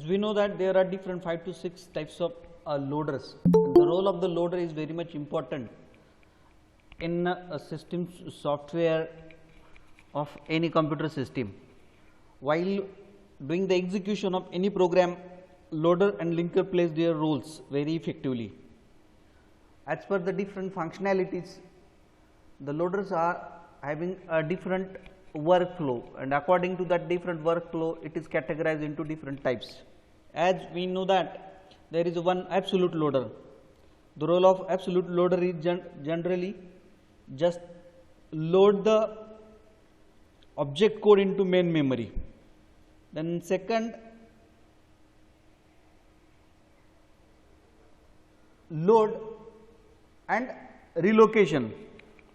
As we know that there are different 5 to 6 types of loaders. The role of the loader is very much important in a system software of any computer system. While doing the execution of any program, loader and linker plays their roles very effectively. As per the different functionalities, the loaders are having a different workflow, and according to that different workflow it is categorized into different types. As we know that there is one absolute loader. The role of absolute loader is generally just load the object code into main memory. Then second, load and relocation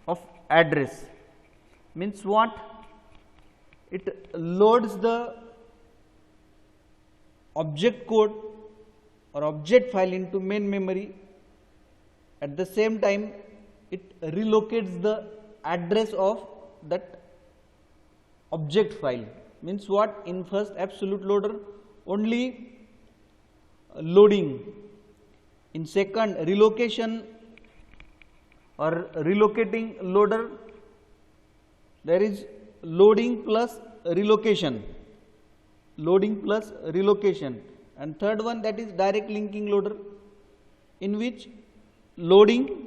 of address. Means what? It loads the object code or object file into main memory. At the same time, it relocates the address of that object file. Means what? In first absolute loader, only loading. In second, relocation or relocating loader, there is loading plus relocation. Loading plus relocation. And third one, that is direct linking loader, in which loading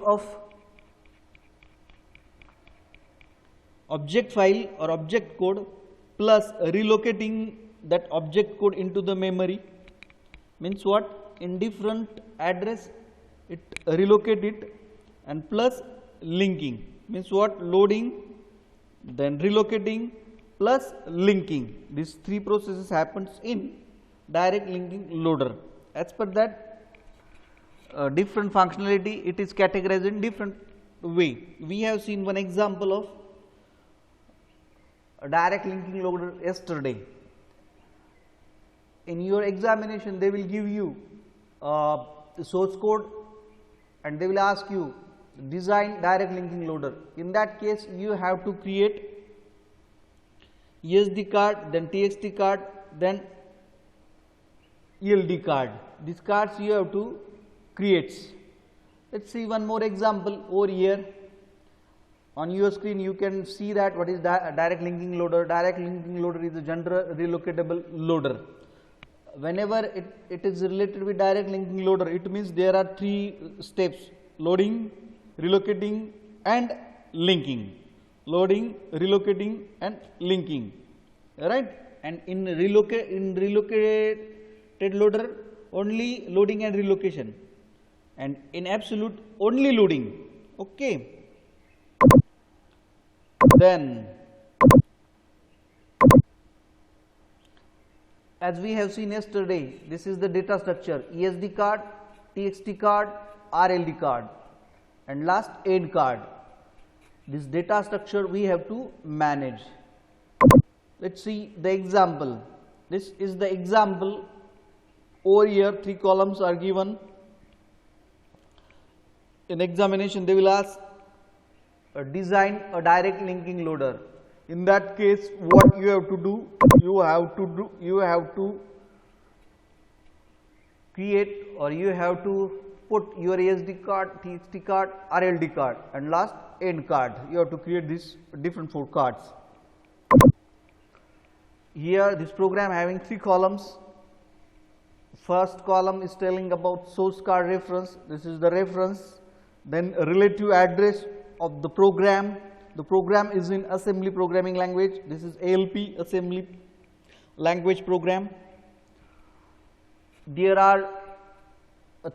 of object file or object code plus relocating that object code into the memory. Means what? In different address it relocate it, and plus linking. Means what? Loading, then relocating plus linking. These three processes happens in direct linking loader. As per that different functionality, it is categorized in different way. We have seen one example of a direct linking loader yesterday. In your examination, they will give you the source code and they will ask you design direct linking loader. In that case, you have to create ESD card, then TXT card, then ELD card. These cards you have to create. Let's see one more example over here. On your screen you can see that what is direct linking loader. Direct linking loader is a general relocatable loader. Whenever it is related with direct linking loader, it means there are three steps: loading, relocating and linking. Loading, relocating and linking, right? And in relocated loader, only loading and relocation, and in absolute only loading. Okay. Then, as we have seen yesterday, this is the data structure: ESD card, TXT card, RLD card, and last AID card. This data structure we have to manage. Let's see the example. This is the example. Over here, 3 columns are given. In examination, they will ask design a direct linking loader. In that case, what you have to do? You have to create, or you have to put your ESD card, TXT card, RLD card, and last AID card. You have to create these different 4 cards. Here, this program having 3 columns. First column is telling about source card reference. This is the reference. Then relative address of the program. The program is in assembly programming language. This is ALP, assembly language program. There are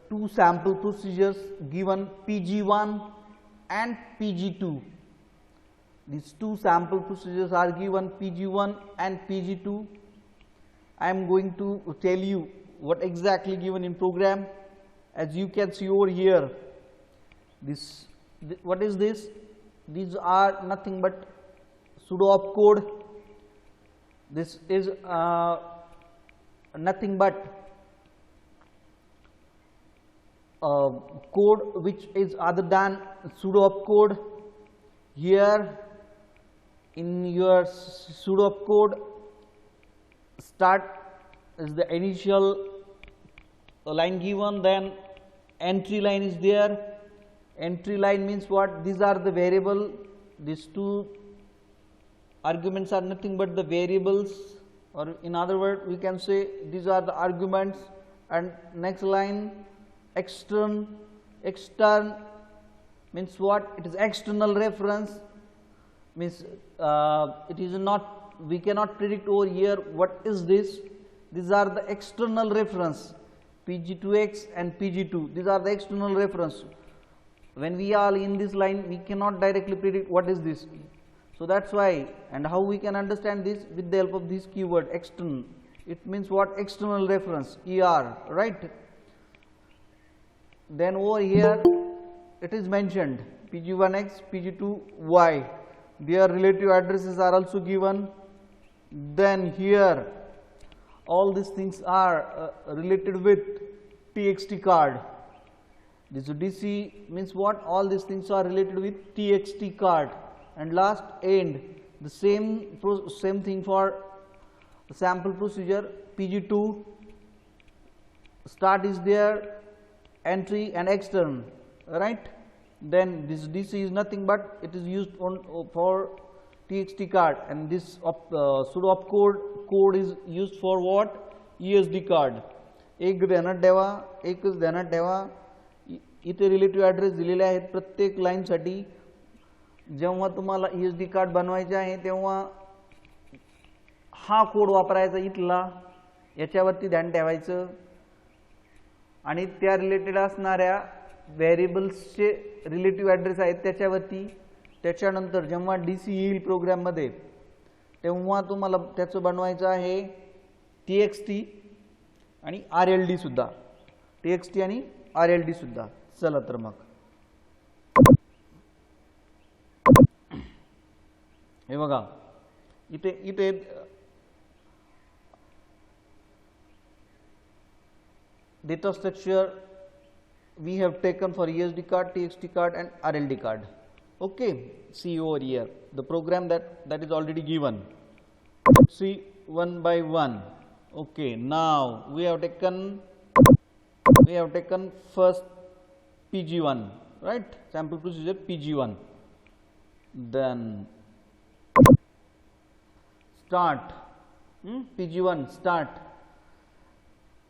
2 sample procedures given, PG1 and PG2. These 2 sample procedures are given, PG1 and PG2. I am going to tell you what exactly given in program. As you can see over here, what is this? These are nothing but pseudo opcode. This is nothing but code which is other than pseudo opcode. Here in your pseudo opcode, start is the initial line given, then entry line is there. Entry line means what? These are the variable, these two arguments are nothing but the variables, or in other words we can say these are the arguments. And next line extern means what? It is external reference, means it is not, we cannot predict over here what is this. These are the external reference, Pg2x and Pg2, these are the external reference. When we are in this line, we cannot directly predict what is this. So that's why, and how we can understand this? With the help of this keyword external. It means what? External reference, ER, right? Then over here it is mentioned Pg1x, Pg2y, their relative addresses are also given. Then here all these things are related with TXT card. This DC means what? All these things are related with TXT card. And last end, the same thing for the sample procedure. Pg2 start is there, entry and extern, right? Then this DC is nothing but it is used for TXT card, and this pseudo opcode code is used for what? ESD card. एक ध्यानात ठेवा, एकच ध्यानात ठेवा, इथे relative address दिलेले आहेत प्रत्येक लाईनसाठी. जेव्हा तुम्हाला ESD कार्ड बनवायचे आहे तेव्हा हा कोड वापरायचा इथला, याच्यावरती ध्यान ठेवायचं आणि त्या रिलेटेड असणाऱ्या व्हेरिएबल्सचे रिलेटिव्ह ॲड्रेस आहेत त्याच्यावरती. त्याच्यानंतर जेव्हा DC येईल प्रोग्राममध्ये तेव्हा तुम्हाला त्याचं बनवायचं आहे TXT आणि RLD सुद्धा, TXT आणि RLD सुद्धा. चला तर मग हे बघा, इथे data structure we have taken for ESD card, TXT card and RLD card. Okay, see over here the program that is already given. See one by one. Okay, now we have taken first PG1, right? Sample procedure PG1. Then start, PG1 start.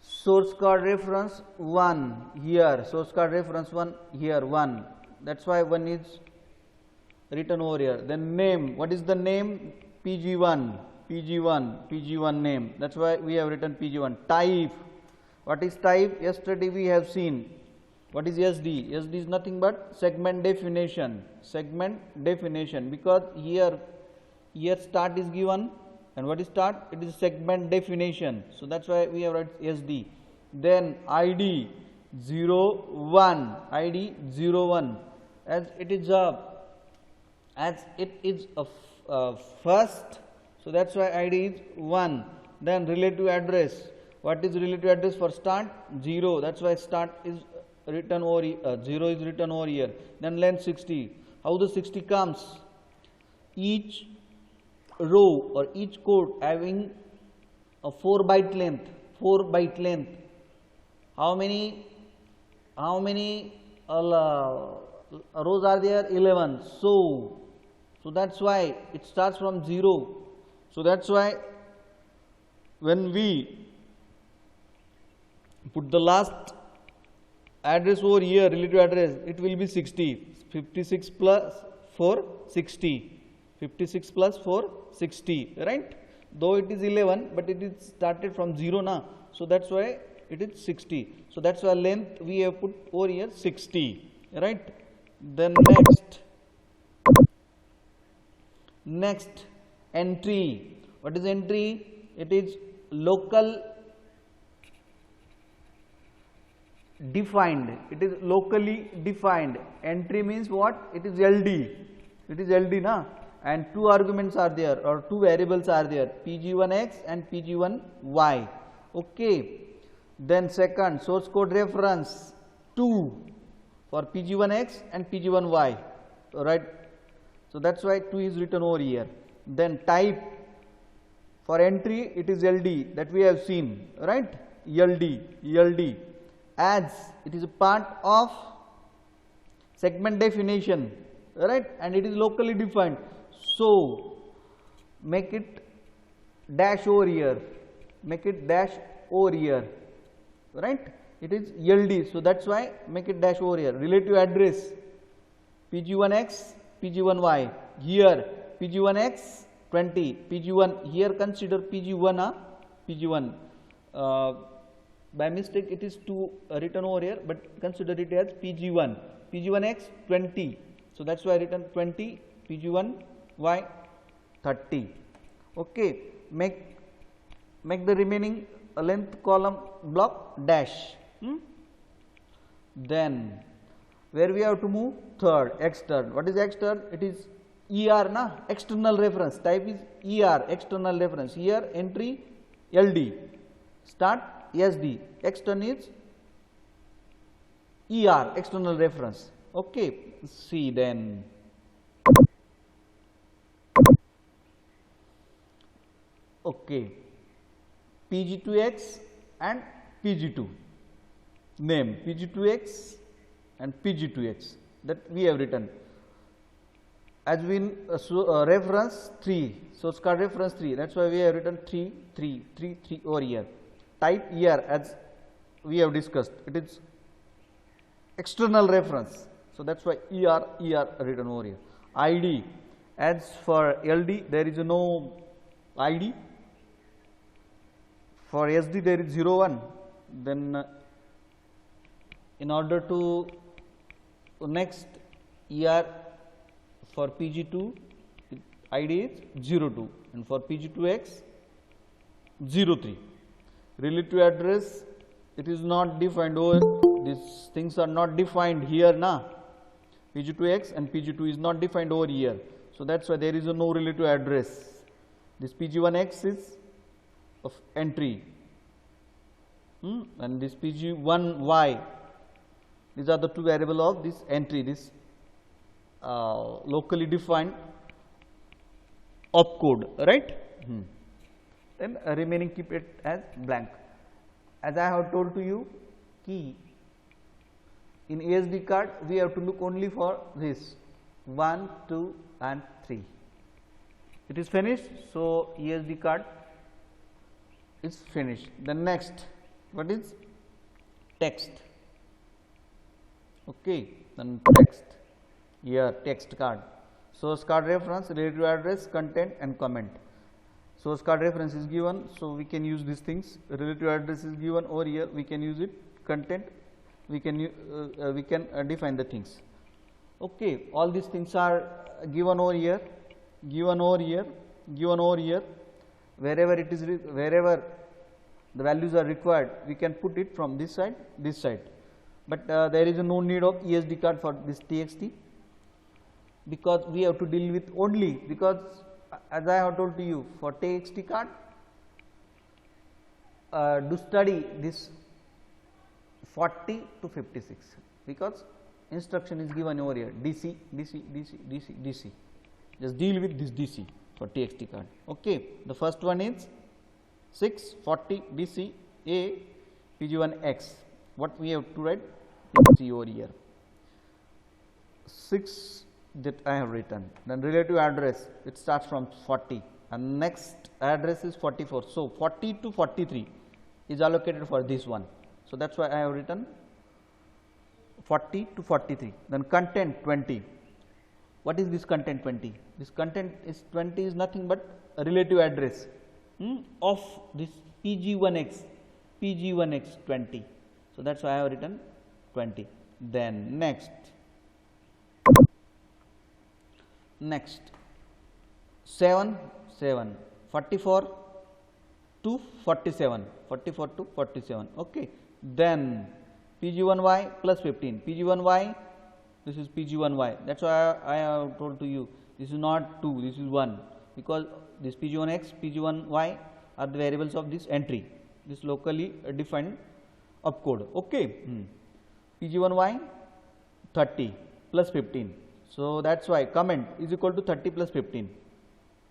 Source card reference 1 here, source card reference 1 here, 1. That's why 1 is written over here. Then name, what is the name? PG1, PG1 name. That's why we have written PG1. Type, what is type? Yesterday we have seen. What is SD? SD is nothing but segment definition, because here start is given. And what is start? It is segment definition. So that's why we have written SD. Then ID 01, ID 01. As it is a first, so that's why ID is 1. Then relative address. What is relative address for start? 0. That's why start is written over here, 0 is written over here. Then length 60. How the 60 comes? Each row or each code having a 4 byte length. How many rows are there? 11. So that's why it starts from 0. So that's why when we put the last address over here, relative address, it will be 60. 56 plus 4, 60. 56 plus 4, 60, right? Though it is 11, but it is started from 0 now. So that's why it is 60. So that's why length we have put over here 60, right? Then next entry. What is entry? It is local defined. It is locally defined. Entry means what? It is LD. It is LD na. And two arguments are there, or two variables are there, Pg1x and Pg1y. Okay. Then second, source code reference 2 for Pg1x and Pg1y, right? So that's why 2 is written over here. Then type For entry it is LD, that we have seen, right? LD. As it is a part of segment definition, right? And it is locally defined. So make it dash over here, right? It is LD, so that's why make it dash over here. Relative address PG1X, PG1Y, here PG1X 20, PG1, here consider PG1, PG1. By mistake it is written over here, but consider it as PG1, PG1X 20, so that's why I written 20, PG1Y 30. Okay, make the remaining length column block dash. Then where we have to move? Third, extern. What is extern? It is ER, na? External reference. Type is ER, external reference. Here entry LD, start SD. Extern is ER, external reference. Okay, see then. Okay, PG2X and PG2. Name PG2X and PG2X, that we have written. As we reference 3, source card reference 3, that's why we have written 3 over here. Type here as we have discussed, it is external reference, so that's why ER written over here. ID, as for LD there is no ID, for SD there is 01. Then in order to next ER for PG2 ID is 02 and for PG2X 03. Relative address, it is not defined over, these things are not defined here, na? PG2X and PG2 is not defined over here, so that's why there is no relative address. This PG1X is of entry, and this PG1Y, these are the two variables of this entry, this locally defined opcode, right? Then remaining keep it as blank. As I have told to you, key in ASD card we have to look only for this 1, 2 and 3. It is finished, so ASD card is finished. Then next, what is text? Okay, then text, here text card, source card reference, relative address, content and comment. Source card reference is given, so we can use these things. Relative address is given over here, we can use it. Content, we can define the things. Okay, all these things are given over here, wherever it is, wherever the values are required, we can put it from this side, but there is no need of ESD card for this TXT, because we have to deal with only, because as I have told to you, for TXT card do study this 40 to 56, because instruction is given over here, DC, just deal with this DC for TXT card. Okay, the first one is 640 DC A PG1X. What we have to write? See over here, 6 that I have written. Then relative address, it starts from 40 and next address is 44. So 40 to 43 is allocated for this one. So that's why I have written 40 to 43. Then content 20. What is this content 20? This content is 20 is nothing but a relative address of this PG1X 20. So that's why I have written 20. Then next 7 44 to 47, okay. Then PG1Y plus 15, PG1Y, this is PG1Y, that's why I have told to you this is not 2, this is 1, because this PG1X, PG1Y are the variables of this entry, this locally defined opcode, okay. PG1Y 30 plus 15, so that's why comment is equal to 30 plus 15,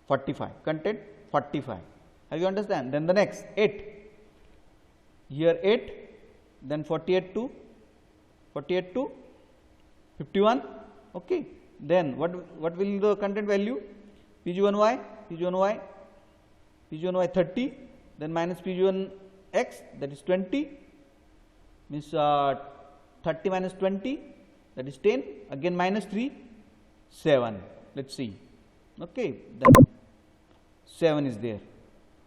45, content 45. Have you understand? Then the next 8. Here 8, then 48 to 51. Okay. Then what will the content value? Pg1y 30, then minus Pg1x, that is 20, means 30 minus 20, that is 10, again minus 3, 7. Let's see. Okay, then 7 is there.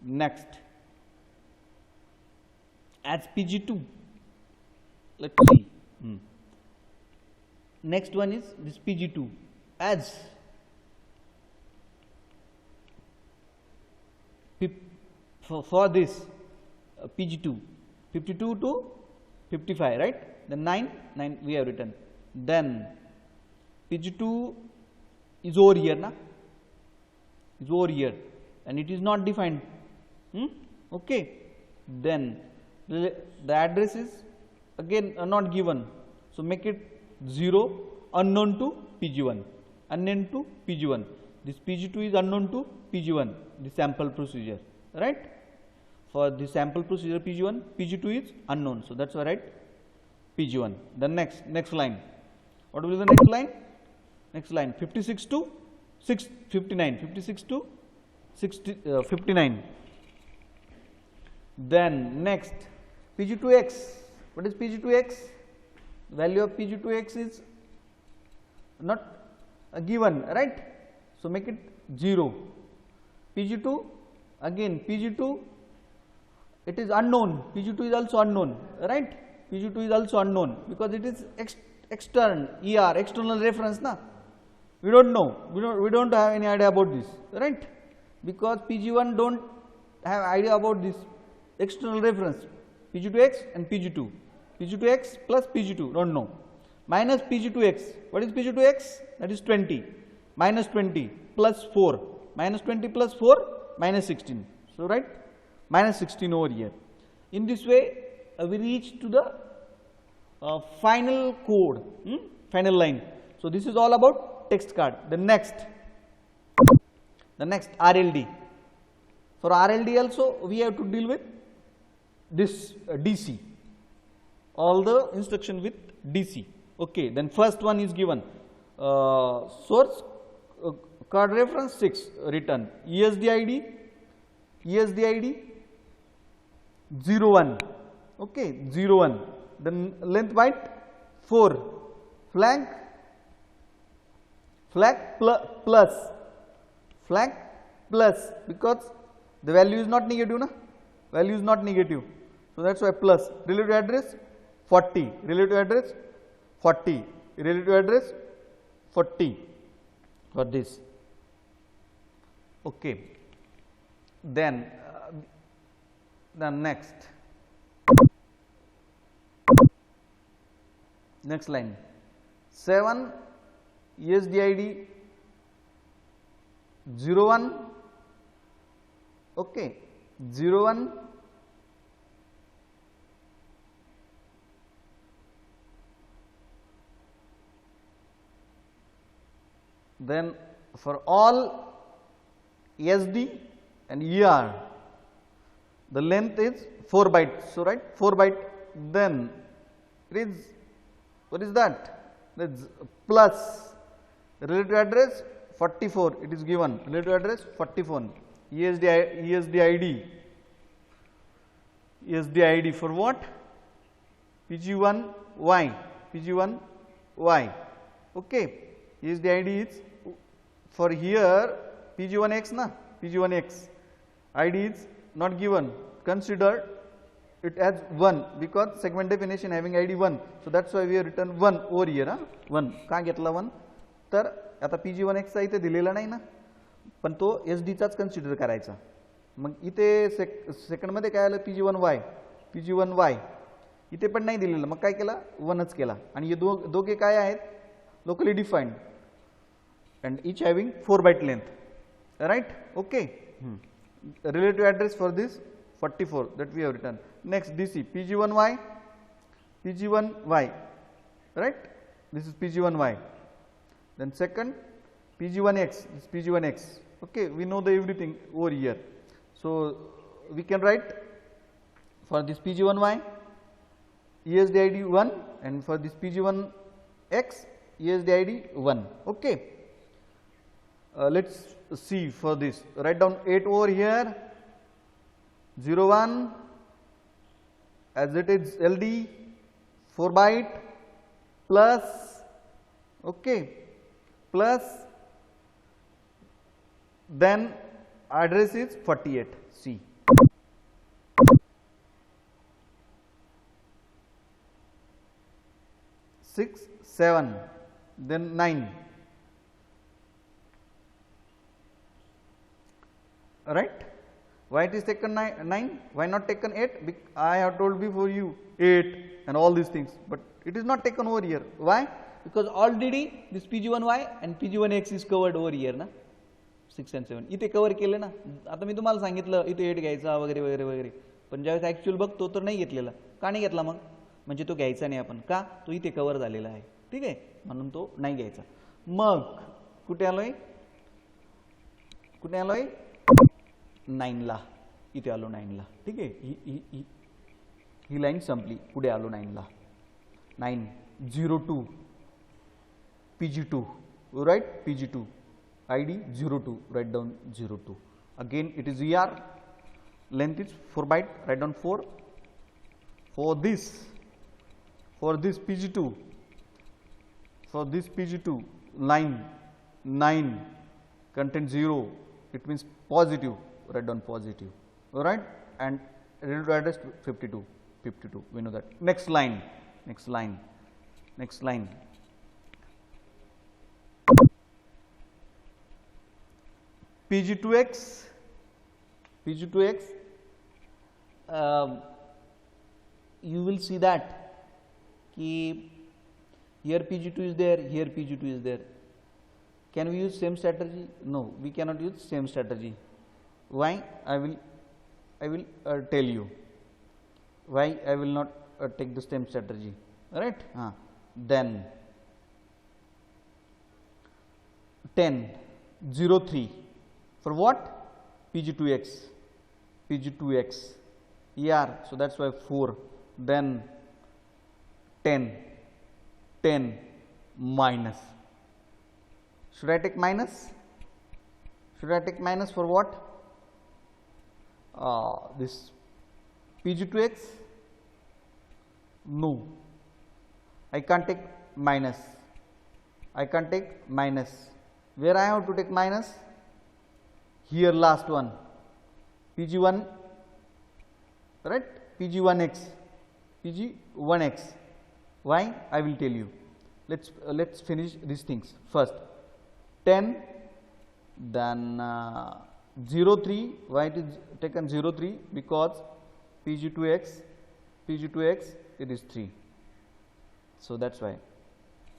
Next, adds Pg2. Let's see. Next one is this Pg2 adds for this Pg2 52 to 55, right? Then 9 we have written. Then Pg2 is over here, na? Is over here, and it is not defined. Okay. Then the address is again not given, so make it 0, unknown to Pg1, unknown to Pg1. This Pg2 is unknown to Pg1, the sample procedure, right? For the sample procedure Pg1, Pg2 is unknown, so that's why I write Pg1. The next line, what will be the next line? Next line 56 to 59, 56 to 59. Then next Pg2x. What is Pg2x? Value of Pg2x is not given, right? So make it 0. Pg2, again Pg2, it is unknown. Pg2 is also unknown, right? Pg2 is also unknown because it is external reference, na? We don't know. We don't have any idea about this, right? Because Pg1 don't have idea about this external reference, Pg2x and Pg2. Pg2x plus Pg2, don't know. Minus Pg2x. What is Pg2x? That is 20. Minus 20 plus 4. Minus 20 plus 4, minus 16. So, right? Minus 16 over here. In this way, we reach to the final code, final line. So, this is all about text card. The next RLD. For RLD also, we have to deal with this DC. All the instruction with DC. Okay, then first one is given source card reference 6 written, ESD ID 01, okay, 01, then length byte 4, flag plus because the value is not negative, na? Value is not negative, so that's why plus. Relative address 40, relative address 40, relative address 40 for this. Okay. Then the next line 7 ESD ID 01, okay, 01, then for all SD and ER, the length is 4 bytes. So, right, 4 byte. Then it is, what is that? That's plus relative address 44. It is given relative address 44. ESD ID for what? PG1Y. Okay. ESD ID is for here PG1X, na? PG1X. ID is not given. Consider it as 1 because segment definition having ID 1. So that's why we have written 1 over here. 1. का घेतला 1? तर आता PG1X चा इथे दिलेला नाही ना, पण तो SD चाच कन्सिडर करायचा. मग इथे सेकंड मध्ये काय आलं PG1Y इथे पण नाही दिलेलं, मग काय केला 1च केला. आणि हे दोघे काय आहेत locally defined and each having 4 byte length, right? Okay. Relative address for this 44 that we have written. Next DC PG1Y, right? This is PG1Y. Then second PG1X, this PG1X. Okay, we know the everything over here. So we can write for this PG1Y ESD ID 1 and for this PG1X ESD ID 1. Okay. Let's see for this. Write down 8 over here, 0 1 as it is LD 4 byte plus, okay, plus then address is 48 C. 6 7 then 9, right? Why it is taken 9? Why not taken 8? I have told before you 8 and all these things, but it is not taken over here. Why? Because already this PG1Y and PG1X is covered over here ना, 6 and 7 इथे cover केले ना. आता मी तुम्हाला सांगितलं इथे 8 घ्यायचा वगैरे वगैरे वगैरे, पण ज्यावेळेस ॲक्च्युअल बघतो तर नाही घेतलेला. का नाही घेतला मग? म्हणजे तो घ्यायचा नाही आपण, का? तो इथे कवर झालेला आहे, ठीक आहे, म्हणून तो नाही घ्यायचा. मग कुठे आलोय? कुठे आलोय? 9 ला. इथे आलो 9 ला, ठीक आहे. ही लाईन संपली. पुढे आलो 9 ला. 9 02 PG2, right? PG2 ID 02, write down 02. Again it is ER, length is 4 byte, write down 4. For this PG2, for this PG2 line 9 content 0, it means positive, write down positive, all right, and relative address 52, we know that. Next line, PG2X, you will see that here PG2 is there, here PG2 is there. Can we use same strategy? No, we cannot use same strategy. Why? I will tell you why I will not take the same strategy. Right? Then 10 03 for what? PG2X ER, so that's why 4. Then 10 minus. Should I take minus? For what? This PG2X? No, I can't take minus. Where I have to take minus? Here, last one, PG1, right? PG1X. Why? I will tell you. Let's finish these things first. 10, then 03. Why it is taken 03? Because PG2X it is 3. So that's why.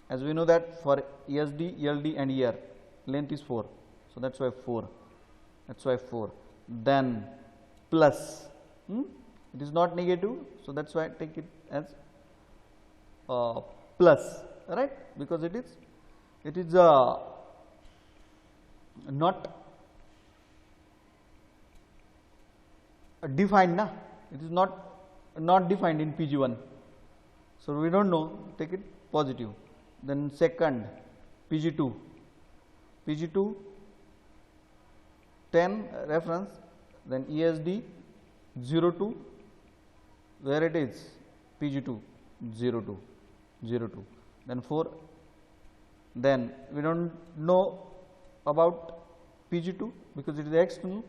As we know that for ESD, LD and ER, length is 4. So that's why 4. Then plus. It is not negative, so that's why I take it as plus, right? Because it is not defined, na? It is not defined in PG1, so we don't know. Take it positive. Then second, PG2 10 reference, then ESD 02, where it is PG2 02, then 4, then we don't know about PG2 because it is external,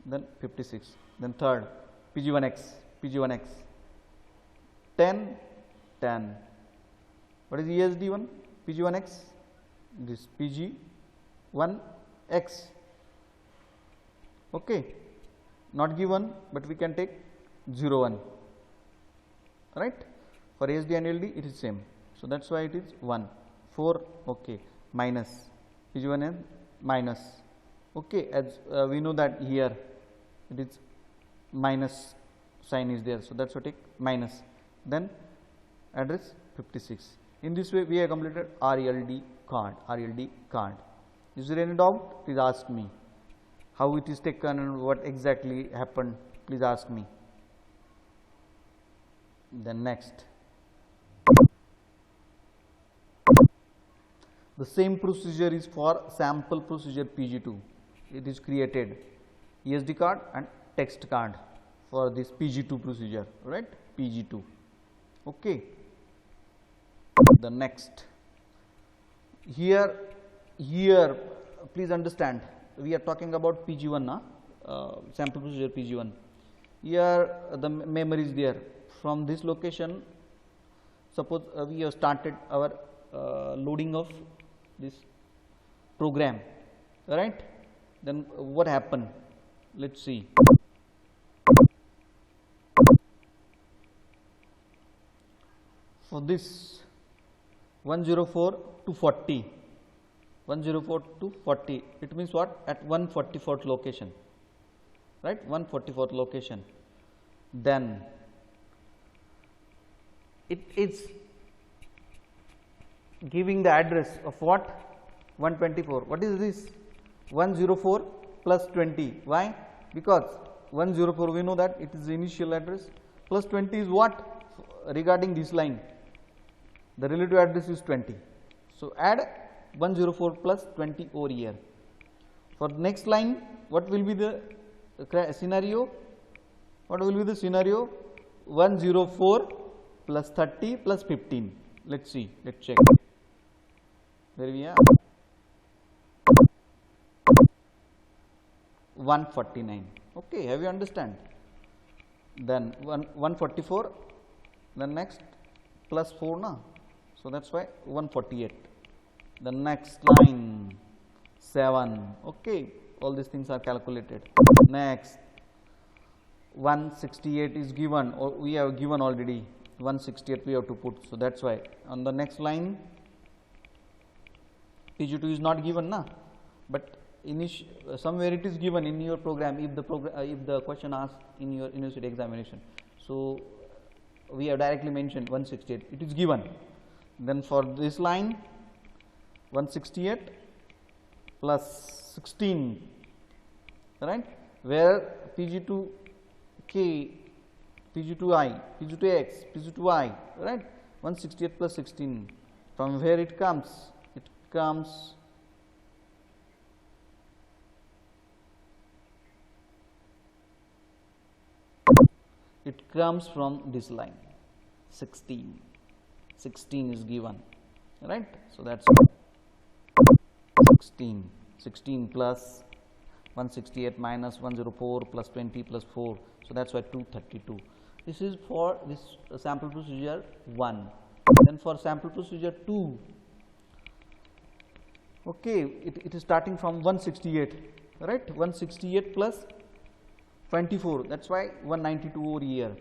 then 56, then third PG1X 10. What is ESD1? PG1X, this PG1X, okay, not given, but we can take 01, right? For ESD and LD it is same, so that's why it is 1, 4, okay, minus PG1N minus, okay, as we know that here it is minus sign is there, so that's why take minus, then address 56. In this way we have completed RLD card. Is there any doubt? Please ask me. how it is taken and what exactly happened, please ask me. Then next, the same procedure is for sample procedure PG2. It is created ESD card and text card for this PG2 procedure, right? PG2. Okay. The next, here please understand, we are talking about PG1, sample procedure PG1. Here the memory is there. From this location, suppose we have started our loading of this program, right? Then what happened? Let's see. For this 104 to 40, 104 to 40, it means what? At 144th location, right? 144th location. Then it is giving the address of what? 124. What is this? 104 plus 20. Why? Because 104 we know that it is the initial address, plus 20 is what? Regarding this line, the relative address is 20. So add 104 plus 20 over here. For the next line, what will be the scenario? What will be the scenario? 104 plus 30 plus 15. Let's see, let's check. Where we are? 149. Okay, have you understand? Then 144, then next plus 4 na, so that's why 148. The next line 7. Okay, all these things are calculated. Next 168 is given, or we have given already. 168 we have to put, so that's why on the next line PG2 is not given na, but somewhere it is given in your program if the question asked in your university examination. So we have directly mentioned 168, it is given. Then for this line 168 plus 16, right, where PG2K, PG2I, P2X, P2I, right, 168 plus 16, from where it comes? It comes from this line, 16. 16 is given, right? So that's 16 plus 168 minus 104 plus 20 plus 4, so that's why 232. This is for this sample procedure 1. Then for sample procedure 2, okay, it is starting from 168, right? 168 plus 24, that's why 192 over here,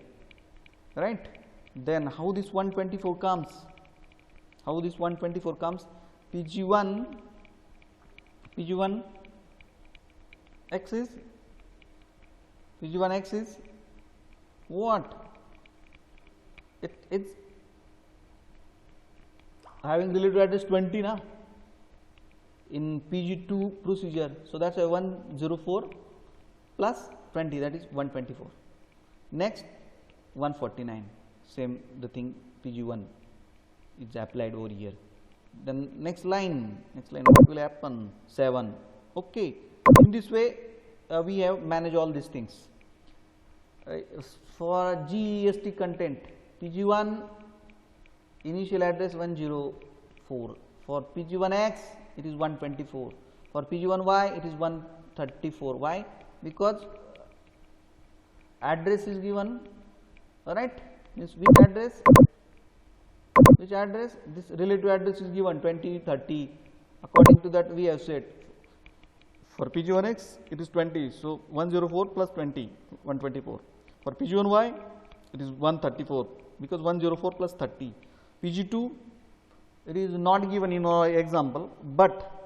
right? Then how this 124 comes? How this 124 comes? PG1 X is what? It's having relative address 20 na in PG2 procedure, so that's a 104 plus 20, that is 124. Next 149, same the thing, PG1 is applied over here. Then next line what will happen? 7. Okay, in this way we have managed all these things. For GEST content, PG1 initial address 104, for PG1X it is 124, for PG1Y it is 134. Why? Because address is given, alright, means which address, this relative address is given 20, 30, according to that we have said. For PG1X it is 20, so 104 plus 20, 124. For PG1Y it is 134, because 104 plus 30. PG2 it is not given in our example, but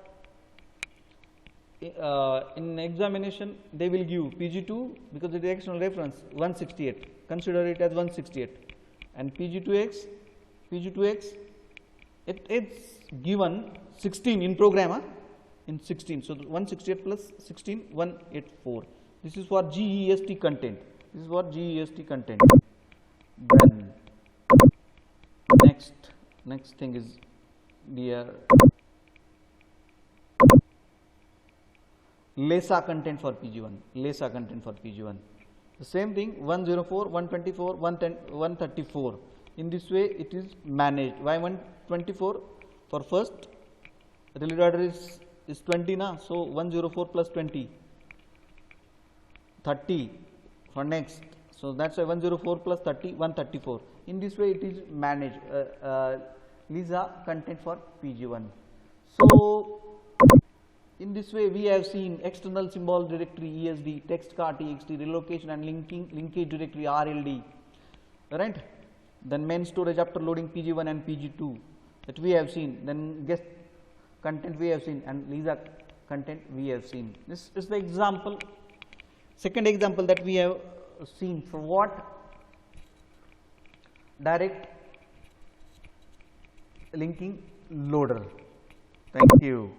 in examination they will give PG2 because it is external reference 168, consider it as 168, and PG2X it's given 16 in program, in 16. So 168 plus 16, 184. This is for GEST content. This is for GEST content. Then next thing is the LESA content for PG1. LESA content for PG1. The same thing 104, 124, 110, 134. In this way it is managed. Why 124? For first related order is 20 na, so 104 plus 20, 30 for next. So that's why 104 plus 30, 134. In this way it is managed. LESA content for PG1. So in this way we have seen external symbol directory ESD, text car TXT, relocation and linkage directory RLD, right? Then main storage after loading PG1 and PG2 that we have seen. Then guest content we have seen, and LESA content we have seen. This is the example, second example that we have seen for what? Direct linking loader. Thank you.